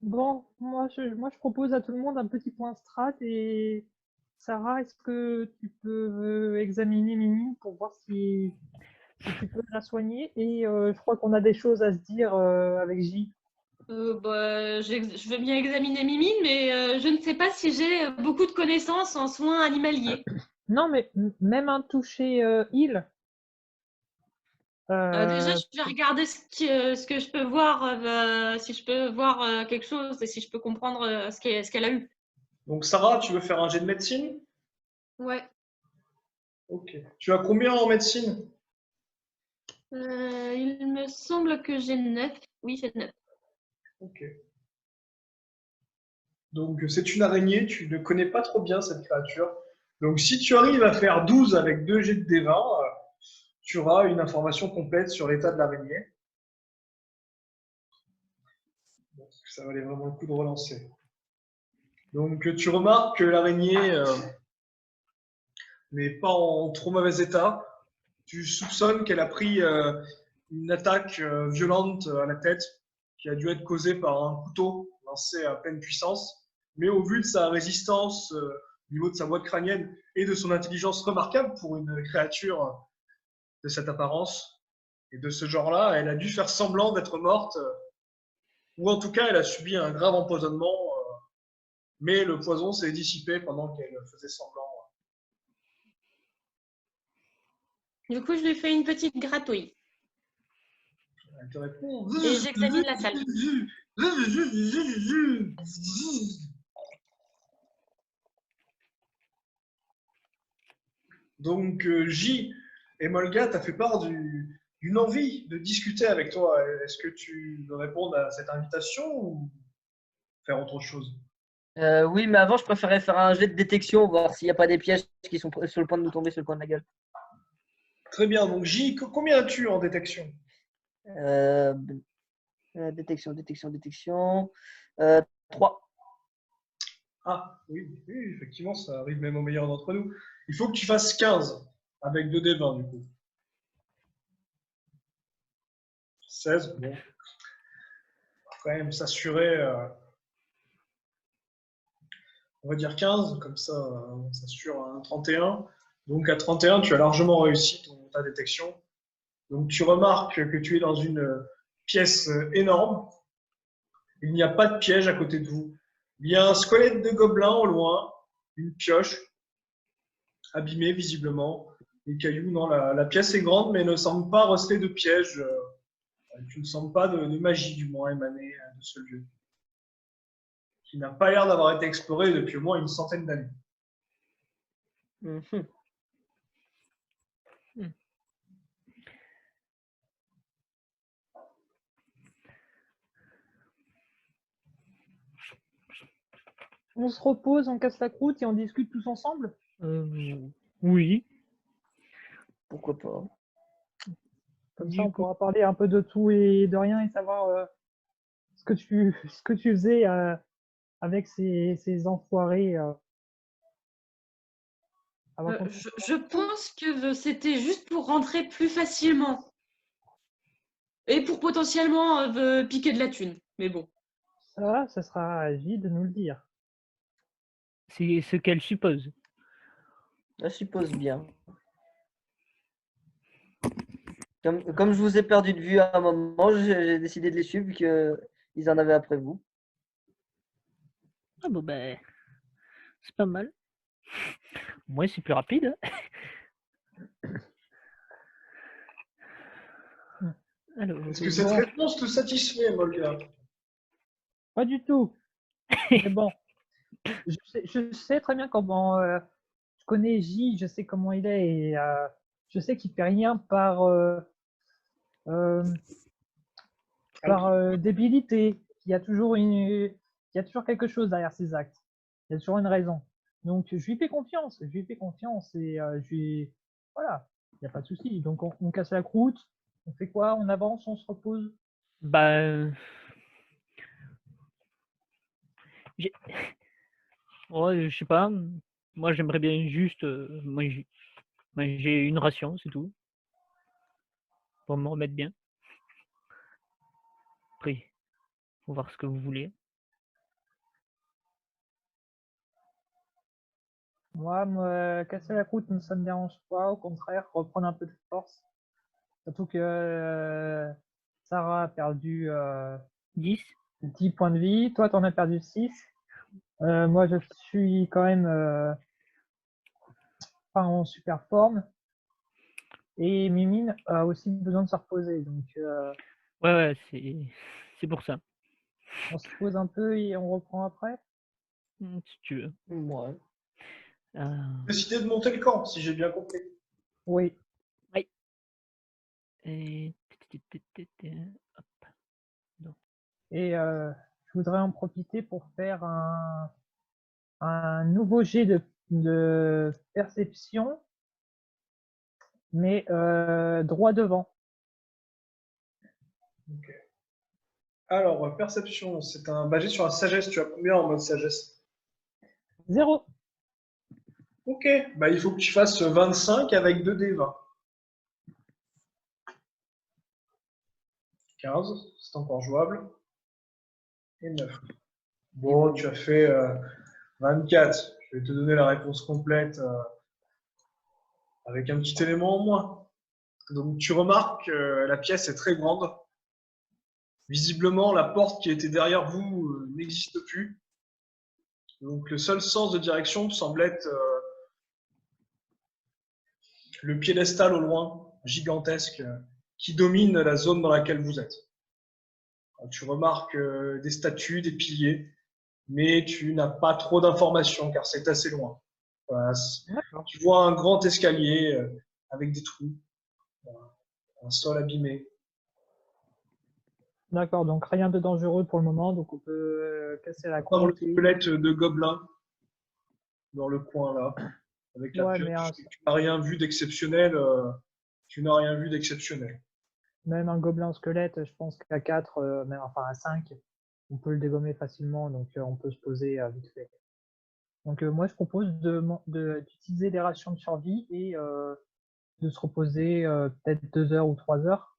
Bon, moi je propose à tout le monde un petit point strat et Sarah, est-ce que tu peux examiner Mimi pour voir si tu peux la soigner? Et je crois qu'on a des choses à se dire avec J. Je veux bien examiner Mimine, mais je ne sais pas si j'ai beaucoup de connaissances en soins animaliers. Non, mais même un toucher heal. Déjà, euh, je vais regarder ce que je peux voir, si je peux voir quelque chose et si je peux comprendre ce qu'elle a eu. Donc Sarah, tu veux faire un jet de médecine? Ouais. Ok. Tu as combien en médecine? Il me semble que j'ai 9. Oui, j'ai 9. Ok. Donc c'est une araignée, tu ne connais pas trop bien cette créature. Donc si tu arrives à faire 12 avec 2 jets de D20, tu auras une information complète sur l'état de l'araignée. Donc ça valait vraiment le coup de relancer. Donc tu remarques que l'araignée n'est pas en trop mauvais état. Tu soupçonnes qu'elle a pris une attaque violente à la tête qui a dû être causée par un couteau lancé à pleine puissance. Mais au vu de sa résistance au niveau de sa boîte crânienne et de son intelligence remarquable pour une créature de cette apparence et de ce genre-là, elle a dû faire semblant d'être morte, ou en tout cas, elle a subi un grave empoisonnement, mais le poison s'est dissipé pendant qu'elle faisait semblant. Du coup, je lui fais une petite gratouille Elle te répond. et j'examine la salle. Donc J et Molga, tu as fait part d'une envie de discuter avec toi. Est-ce que tu veux répondre à cette invitation ou faire autre chose? Oui, mais avant, je préférais faire un jet de détection, voir s'il n'y a pas des pièges qui sont sur le point de nous tomber sur le coin de la gueule. Très bien. Donc J, combien as-tu en détection? Euh, détection. 3. Ah, oui, oui, effectivement, ça arrive même au meilleur d'entre nous. Il faut que tu fasses 15 avec 2 D20 du coup. 16, bon. On va quand même s'assurer, on va dire 15, comme ça on s'assure un 31. Donc à 31, tu as largement réussi ta détection. Donc tu remarques que tu es dans une pièce énorme. Il n'y a pas de piège à côté de vous. Il y a un squelette de gobelin au loin, une pioche, abîmée visiblement, des cailloux. Non, la pièce est grande, mais ne semble pas receler de piège. Tu ne sens pas de magie, du moins, émaner de ce lieu, qui n'a pas l'air d'avoir été exploré depuis au moins une centaine d'années. Mhm. On se repose, on casse la croûte et on discute tous ensemble? Oui, Pourquoi pas. Comme ça, du on coup. pourra parler un peu de tout et de rien et savoir ce que tu faisais avec ces enfoirés avant qu'on... Je pense que c'était juste pour rentrer plus facilement et pour potentiellement piquer de la thune. Mais bon. Ça sera à J de nous le dire. C'est ce qu'elle suppose. Je suppose bien. Comme je vous ai perdu de vue à un moment, j'ai décidé de les suivre vu qu'ils en avaient après vous. Ah bon, ben, c'est pas mal. Moi, c'est plus rapide. Alors, Est-ce que cette Bon, réponse te satisfait, Molga? pas du tout. Mais bon, je sais très bien comment... je connais J, je sais comment il est et je sais qu'il fait rien euh, par débilité. Il y a toujours quelque chose derrière ses actes. Il y a toujours une raison. Donc je lui fais confiance, et voilà, il n'y a pas de souci. Donc on casse la croûte, on fait quoi? On avance, on se repose. bah, j'ai- ouais, je sais pas. Moi, j'aimerais bien juste manger une ration, c'est tout, pour me remettre bien. Après, faut voir ce que vous voulez. Moi, casser la croûte, ça ne me dérange pas. Au contraire, reprendre un peu de force. Surtout que Sarah a perdu 10. 10 points de vie. Toi, tu en as perdu 6. Moi, je suis quand même pas en super forme. Et Mimine a aussi besoin de se reposer. Donc, Ouais, c'est pour ça. on se pose un peu et on reprend après. Si tu veux. Ouais. Décidé de monter le camp, si j'ai bien compris. Oui. Et... Et je voudrais en profiter pour faire un nouveau jet de perception, mais droit devant. Ok. Alors, perception, c'est un basé sur la sagesse. Tu as combien en mode sagesse? 0. Ok, bah, il faut que tu fasses 25 avec 2d20. 15, c'est encore jouable. Et 9. Bon, tu as fait 24. Je vais te donner la réponse complète avec un petit élément en moins. Donc, tu remarques que la pièce est très grande. Visiblement, la porte qui était derrière vous n'existe plus. Donc, le seul sens de direction semble être le piédestal au loin, gigantesque, qui domine la zone dans laquelle vous êtes. Tu remarques des statues, des piliers, mais tu n'as pas trop d'informations car c'est assez loin. Voilà, D'accord. tu vois un grand escalier avec des trous, un sol abîmé. D'accord, donc rien de dangereux pour le moment, donc on peut casser la Comme le croûte. squelette de gobelin dans le coin là, avec la Ouais, mais pioche. Tu n'as rien vu d'exceptionnel. Tu n'as rien vu d'exceptionnel. même un gobelin squelette, je pense qu'à 4, enfin à 5, on peut le dégommer facilement, donc on peut se poser vite fait. Donc moi, je propose d'utiliser des rations de survie et de se reposer peut-être 2 heures ou 3 heures.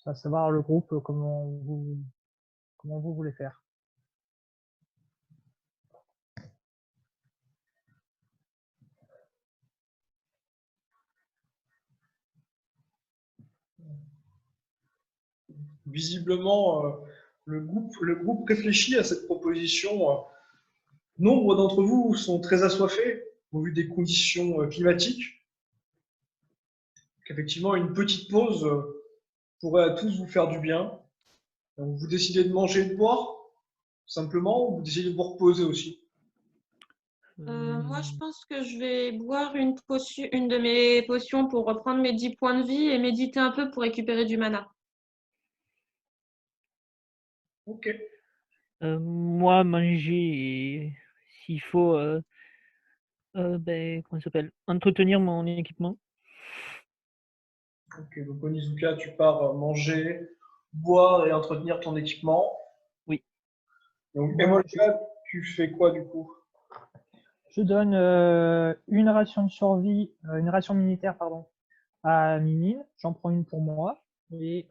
À savoir le groupe, comment vous voulez faire. Visiblement, le groupe réfléchit à cette proposition. Nombre d'entre vous sont très assoiffés au vu des conditions climatiques. Qu'effectivement, une petite pause pourrait à tous vous faire du bien. Donc, vous décidez de manger et de boire, simplement, ou vous décidez de vous reposer aussi. Moi, je pense que je vais boire une de mes potions pour reprendre mes 10 points de vie et méditer un peu pour récupérer du mana. Ok. Moi, manger, et s'il faut, comment ça s'appelle? Entretenir mon équipement. Ok, donc Onizuka, tu pars manger, boire et entretenir ton équipement. Oui. Donc, Moi, Emolga, tu fais quoi du coup? je donne une ration de survie, une ration militaire, pardon, à Mimine. J'en prends une pour moi. Et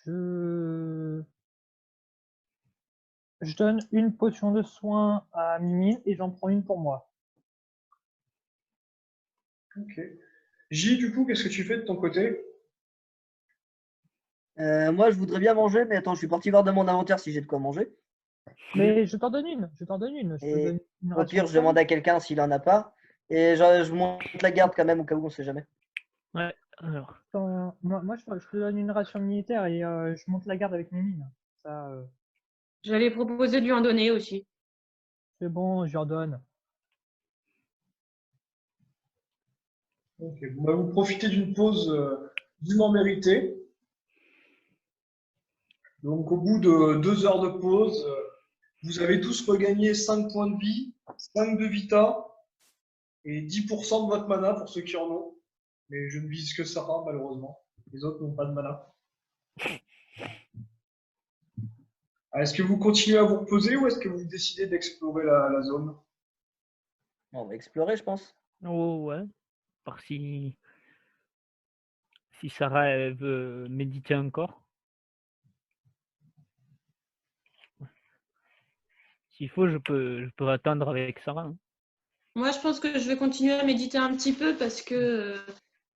je donne une potion de soin à Mimine et j'en prends une pour moi. Ok. J, du coup, qu'est-ce que tu fais de ton côté? Moi, je voudrais bien manger, mais attends, je suis parti voir dans mon inventaire si j'ai de quoi manger. Mais je t'en donne une. Je t'en donne une. Je te Et donne une au ration pire, de je demande survie. à quelqu'un s'il en a pas. Et je monte la garde quand même au cas où on sait jamais. Ouais, alors. Moi, je te donne une ration militaire et je monte la garde avec Mimine. Ça, J'allais proposer de lui en donner aussi. c'est bon, je lui en donne. Ok, bon, bah, vous profitez d'une pause dûment méritée. Donc, au bout de 2 heures de pause, vous avez tous regagné 5 points de vie, 5 de vita et 10% de votre mana pour ceux qui en ont. Mais je ne vise que ça, malheureusement. Les autres n'ont pas de mana. Est-ce que vous continuez à vous reposer ou est-ce que vous décidez d'explorer la zone? On va explorer, je pense. Oh, ouais. Par si Sarah elle veut méditer encore. S'il faut, je peux attendre avec Sarah, hein. Moi, je pense que je vais continuer à méditer un petit peu parce que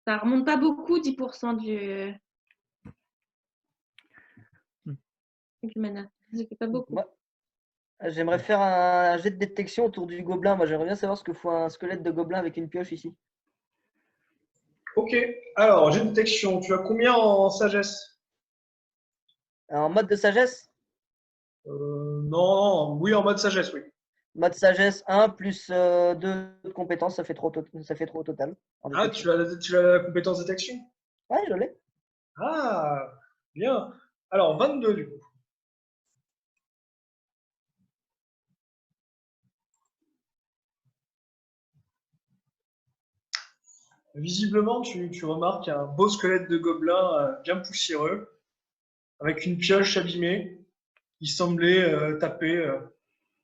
ça remonte pas beaucoup, 10% Hmm. du mana. Ça fait pas beaucoup. Moi, j'aimerais faire un jet de détection autour du gobelin. Moi, j'aimerais bien savoir ce que faut un squelette de gobelin avec une pioche ici. Ok, alors, j'ai une détection. Tu as combien en sagesse? En mode de sagesse, Non, oui, en mode sagesse, oui. mode sagesse 1 plus 2 de compétences, ça fait 3 au total. En Ah, détection. tu as la compétence détection? Ouais, je l'ai. Ah, bien. Alors, 22 du coup. Visiblement, tu remarques un beau squelette de gobelin bien poussiéreux, avec une pioche abîmée, qui semblait taper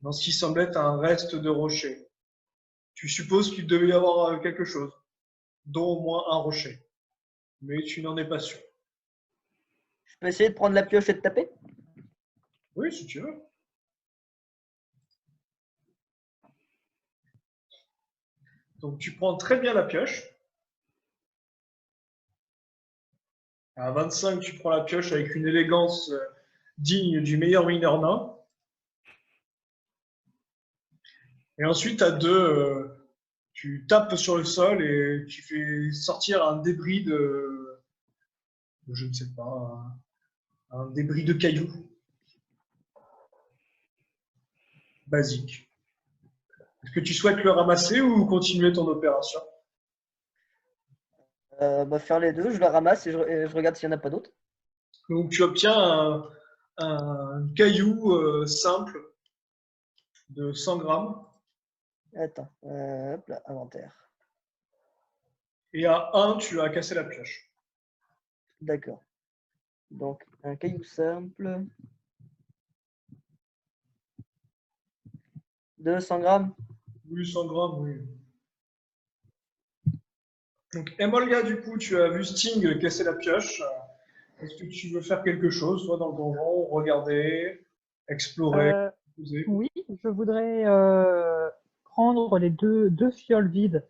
dans ce qui semblait être un reste de rocher. Tu supposes qu'il devait y avoir quelque chose, dont au moins un rocher, mais tu n'en es pas sûr. Je peux essayer de prendre la pioche et de taper. Oui, si tu veux. Donc tu prends très bien la pioche. À 25, tu prends la pioche avec une élégance digne du meilleur mineur nain. Et ensuite, à 2, tu tapes sur le sol et tu fais sortir un débris je ne sais pas, un débris de cailloux basique. Est-ce que tu souhaites le ramasser ou continuer ton opération? Faire les deux, je la ramasse et je regarde s'il n'y en a pas d'autres. Donc tu obtiens un caillou simple de 100 grammes Attends, hop là, inventaire. et à 1, tu as cassé la pioche. D'accord. Donc, un caillou simple de 100 grammes. Oui, 100 grammes, oui. Donc, Emolga, du coup, tu as vu Sting casser la pioche. Est-ce que tu veux faire quelque chose, soit dans le donjon, regarder, explorer, Euh, poser? oui, je voudrais prendre les deux fioles vides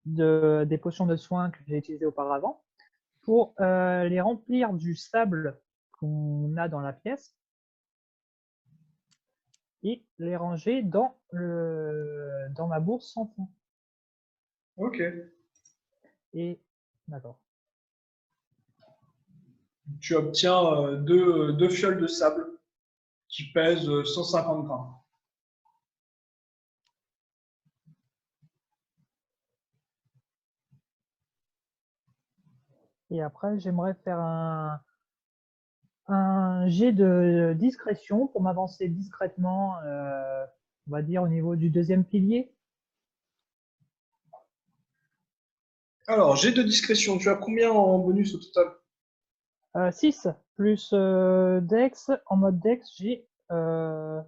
des potions de soins que j'ai utilisées auparavant pour les remplir du sable qu'on a dans la pièce et les ranger dans ma bourse sans fond. Ok. Et d'accord. Tu obtiens deux fioles de sable qui pèsent 150 grammes. Et après, j'aimerais faire un jet de discrétion pour m'avancer discrètement, on va dire au niveau du deuxième pilier. Alors, j'ai de discrétion. Tu as combien en bonus au total? 6 plus Dex. En mode Dex, j'ai 3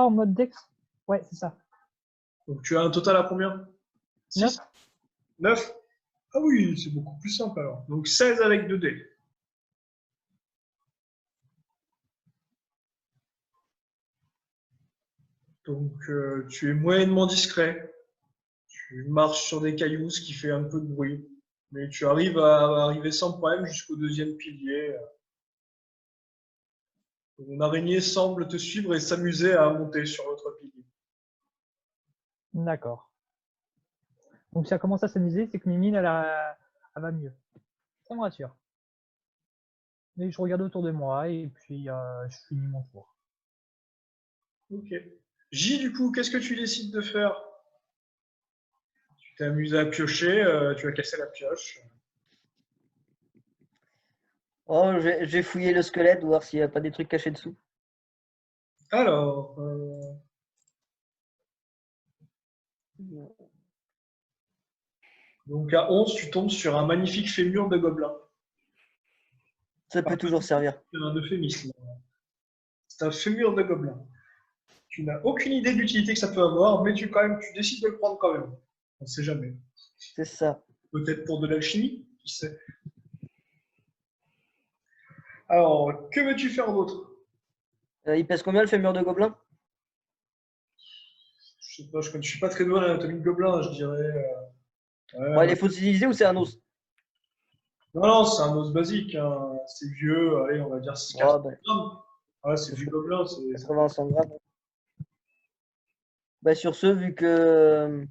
en mode Dex. Ouais, c'est ça. Donc, tu as un total à combien? 9. 6? 9? Ah oui, c'est beaucoup plus simple alors. Donc, 16 avec 2 dés. Donc, tu es moyennement discret. Tu marches sur des cailloux, ce qui fait un peu de bruit. Mais tu arrives à arriver sans problème jusqu'au deuxième pilier. Ton araignée semble te suivre et s'amuser à monter sur l'autre pilier. D'accord. Donc ça commence à s'amuser, c'est que Mimine, elle va mieux. Ça me rassure. Et je regarde autour de moi et puis je finis mon tour. Ok. J, du coup, qu'est-ce que tu décides de faire? Tu t'es amusé à piocher, tu as cassé la pioche. Oh, j'ai fouillé le squelette, voir s'il n'y a pas des trucs cachés dessous. Alors, donc à 11, tu tombes sur un magnifique fémur de gobelin. Ça peut toujours servir. C'est un euphémisme. C'est un fémur de gobelin. Tu n'as aucune idée de l'utilité que ça peut avoir, mais tu décides de le prendre quand même. On ne sait jamais. C'est ça. Peut-être pour de l'alchimie, qui sait. Alors, que veux-tu faire d'autre? Il pèse combien le fémur de gobelin? Je sais pas, je suis pas très doué à l'anatomie de gobelin, je dirais. Ouais, Bon, il est fossilisé ou c'est un os? non, non, c'est un os basique, hein. C'est vieux, allez, on va dire 6 Ouais, ben, grammes. Ouais, c'est du gobelin. 80-100 grammes. Bah, sur ce, vu que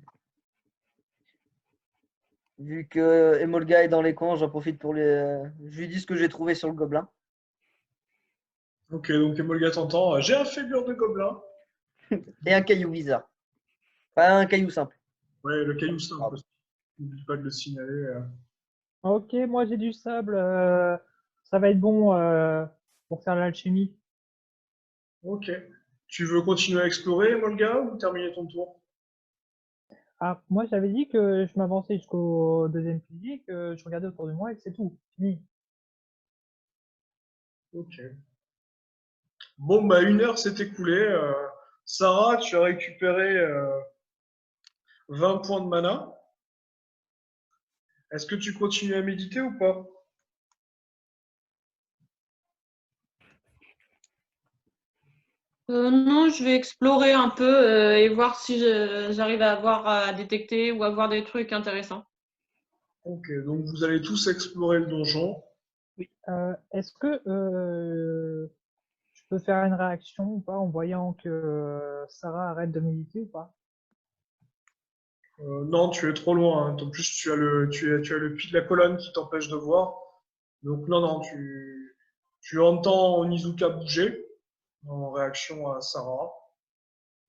Emolga est dans les coins, j'en profite pour je lui dis ce que j'ai trouvé sur le gobelin. Ok, donc Emolga t'entend. J'ai un fémur de gobelin. Et un caillou bizarre. Enfin, un caillou simple. Ouais, le caillou simple aussi. N'oublie pas de le signaler. Ok, moi j'ai du sable. Ça va être bon pour faire l'alchimie. Ok. Tu veux continuer à explorer, Emolga, ou terminer ton tour? Ah, moi j'avais dit que je m'avançais jusqu'au deuxième pilier, que je regardais autour de moi et que c'est tout. Fini. Ok. Bon, bah, 1 heure s'est écoulée. Sarah, tu as récupéré 20 points de mana. Est-ce que tu continues à méditer ou pas? Non, je vais explorer un peu et voir si j'arrive à détecter ou à voir des trucs intéressants. Ok, donc vous allez tous explorer le donjon. Est-ce que je peux faire une réaction ou pas en voyant que Sarah arrête de méditer ou pas? Non, tu es trop loin, hein. En plus, tu as le pied de la colonne qui t'empêche de voir. Donc non, non, tu entends Onizuka bouger en réaction à Sarah.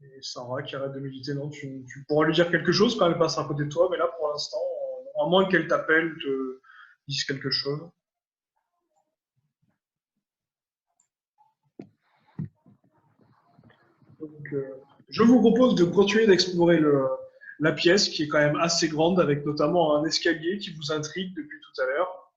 Et Sarah qui arrête de méditer, non, tu pourras lui dire quelque chose quand elle passe à côté de toi, mais là pour l'instant, à moins qu'elle t'appelle, te dise quelque chose. Donc, je vous propose de continuer d'explorer la pièce qui est quand même assez grande, avec notamment un escalier qui vous intrigue depuis tout à l'heure.